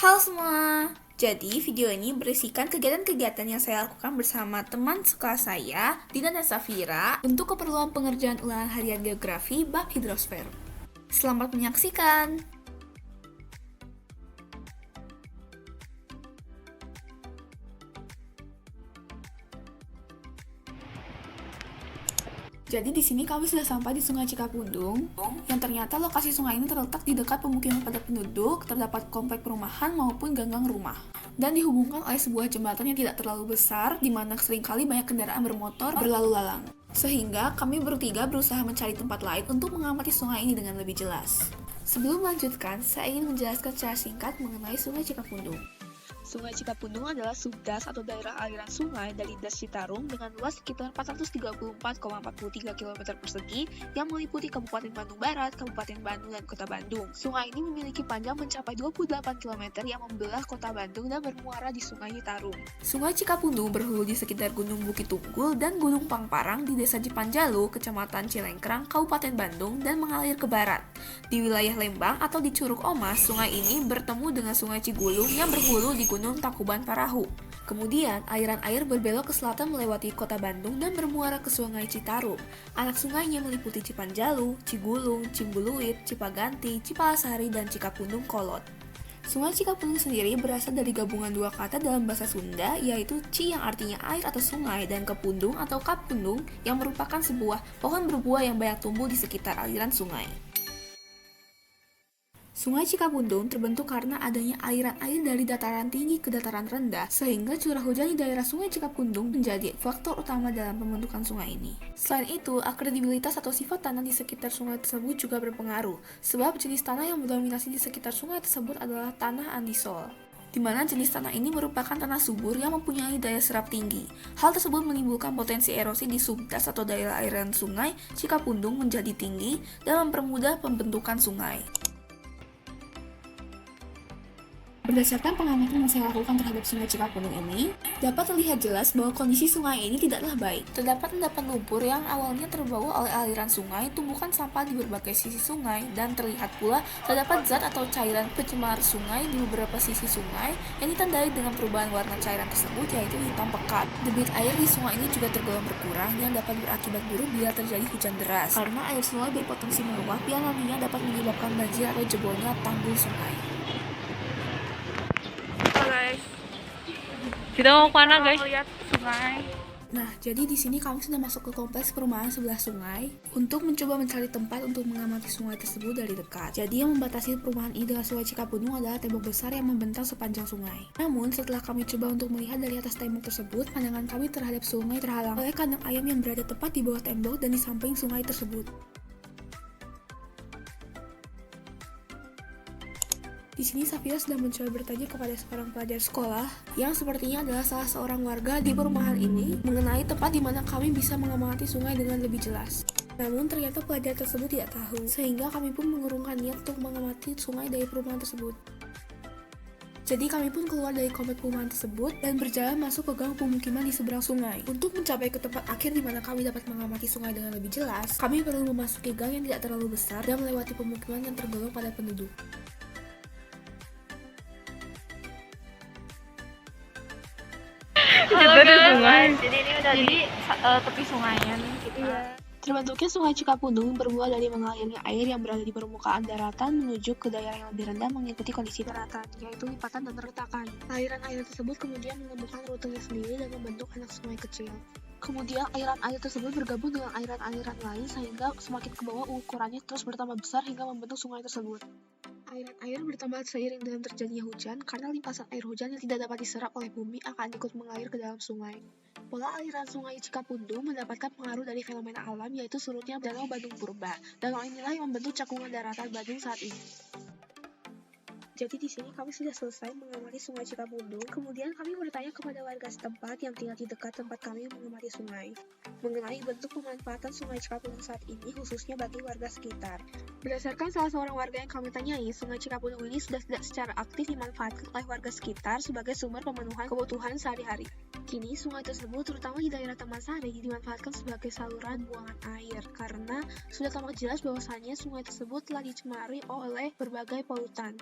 Halo semua, jadi video ini berisikan kegiatan-kegiatan yang saya lakukan bersama teman sekelas saya, Dina dan Safira, untuk keperluan pengerjaan ulangan harian geografi bab hidrosfer. Selamat menyaksikan! Jadi di sini kami sudah sampai di Sungai Cikapundung, yang ternyata lokasi sungai ini terletak di dekat pemukiman padat penduduk, terdapat komplek perumahan maupun ganggang rumah, dan dihubungkan oleh sebuah jembatan yang tidak terlalu besar, di mana seringkali banyak kendaraan bermotor berlalu lalang. Sehingga kami bertiga berusaha mencari tempat lain untuk mengamati sungai ini dengan lebih jelas. Sebelum melanjutkan, saya ingin menjelaskan secara singkat mengenai Sungai Cikapundung. Sungai Cikapundung adalah subdas atau daerah aliran sungai dari Das Citarum dengan luas sekitar 434,43 km persegi yang meliputi Kabupaten Bandung Barat, Kabupaten Bandung, dan Kota Bandung. Sungai ini memiliki panjang mencapai 28 km yang membelah Kota Bandung dan bermuara di Sungai Citarum. Sungai Cikapundung berhulu di sekitar Gunung Bukit Tunggul dan Gunung Pangparang di Desa Cipanjalu, Kecamatan Cilengkrang, Kabupaten Bandung, dan mengalir ke barat. Di wilayah Lembang atau di Curug Omas, sungai ini bertemu dengan Sungai Cigulung yang berhulu di Gunung Tangkuban Parahu. Kemudian, aliran air berbelok ke selatan melewati Kota Bandung dan bermuara ke Sungai Citarum. Anak sungainya meliputi Cipanjalu, Cigulung, Cimbuluit, Cipaganti, Cipalasari, dan Cikapundung Kolot. Sungai Cikapundung sendiri berasal dari gabungan dua kata dalam bahasa Sunda, yaitu Ci yang artinya air atau sungai, dan Kepundung atau Kapundung yang merupakan sebuah pohon berbuah yang banyak tumbuh di sekitar aliran sungai. Sungai Cikapundung terbentuk karena adanya aliran air dari dataran tinggi ke dataran rendah, sehingga curah hujan di daerah Sungai Cikapundung menjadi faktor utama dalam pembentukan sungai ini. Selain itu, akredibilitas atau sifat tanah di sekitar sungai tersebut juga berpengaruh, sebab jenis tanah yang mendominasi di sekitar sungai tersebut adalah tanah andisol, di mana jenis tanah ini merupakan tanah subur yang mempunyai daya serap tinggi. Hal tersebut menimbulkan potensi erosi di subdas atau daerah aliran sungai Cikapundung menjadi tinggi dan mempermudah pembentukan sungai. Berdasarkan pengamatan yang saya lakukan terhadap Sungai Cikapundung ini, dapat terlihat jelas bahwa kondisi sungai ini tidaklah baik. Terdapat endapan lumpur yang awalnya terbawa oleh aliran sungai, tumbukan sampah di berbagai sisi sungai, dan terlihat pula terdapat zat atau cairan pencemar sungai di beberapa sisi sungai yang ditandai dengan perubahan warna cairan tersebut, yaitu hitam pekat. Debit air di sungai ini juga tergolong berkurang yang dapat berakibat buruk bila terjadi hujan deras, karena air sungai berpotensi meluap yang nantinya dapat menyebabkan banjir atau jebolnya tanggul sungai. Kita mau kemana guys? Lihat sungai. Nah, jadi di sini kami sudah masuk ke kompleks perumahan sebelah sungai untuk mencoba mencari tempat untuk mengamati sungai tersebut dari dekat. Jadi yang membatasi perumahan ini dengan Sungai Cikapundung adalah tembok besar yang membentang sepanjang sungai. Namun, setelah kami coba untuk melihat dari atas tembok tersebut, pandangan kami terhadap sungai terhalang oleh kandang ayam yang berada tepat di bawah tembok dan di samping sungai tersebut. Di sini Safira sedang mencoba bertanya kepada seorang pelajar sekolah yang sepertinya adalah salah seorang warga di perumahan ini mengenai tempat di mana kami bisa mengamati sungai dengan lebih jelas. Namun ternyata pelajar tersebut tidak tahu, sehingga kami pun mengurungkan niat untuk mengamati sungai dari perumahan tersebut. Jadi kami pun keluar dari komplek perumahan tersebut dan berjalan masuk ke gang pemukiman di seberang sungai. Untuk mencapai ke tempat akhir di mana kami dapat mengamati sungai dengan lebih jelas, kami perlu memasuki gang yang tidak terlalu besar dan melewati pemukiman yang tergolong padat penduduk. Halo guys, jadi ini udah di tepi sungainya nih kita. Iya. Terbentuknya Sungai Cikapundung bermula dari mengalirnya air yang berada di permukaan daratan menuju ke daerah yang lebih rendah mengikuti kondisi daratan, yaitu lipatan dan retakan. Aliran air tersebut kemudian menemukan rutenya sendiri dan membentuk anak sungai kecil. Kemudian aliran air tersebut bergabung dengan aliran-aliran lain sehingga semakin ke bawah ukurannya terus bertambah besar hingga membentuk sungai tersebut. Aliran air bertambah seiring dengan terjadinya hujan karena limpasan air hujan yang tidak dapat diserap oleh bumi akan ikut mengalir ke dalam sungai. Pola aliran Sungai Cikapundung mendapatkan pengaruh dari fenomena alam yaitu surutnya Danau Bandung Purba. Danau inilah yang membentuk cakungan daratan Bandung saat ini. Jadi di sini kami sudah selesai mengamati Sungai Cikapundung. Kemudian kami bertanya kepada warga setempat yang tinggal di dekat tempat kami mengamati sungai mengenai bentuk pemanfaatan Sungai Cikapundung saat ini khususnya bagi warga sekitar. Berdasarkan salah seorang warga yang kami tanyai, Sungai Cikapundung ini sudah tidak secara aktif dimanfaatkan oleh warga sekitar sebagai sumber pemenuhan kebutuhan sehari-hari. Kini sungai tersebut terutama di daerah Taman Sari dimanfaatkan sebagai saluran buangan air karena sudah tampak jelas bahwasannya sungai tersebut telah dicemari oleh berbagai polutan.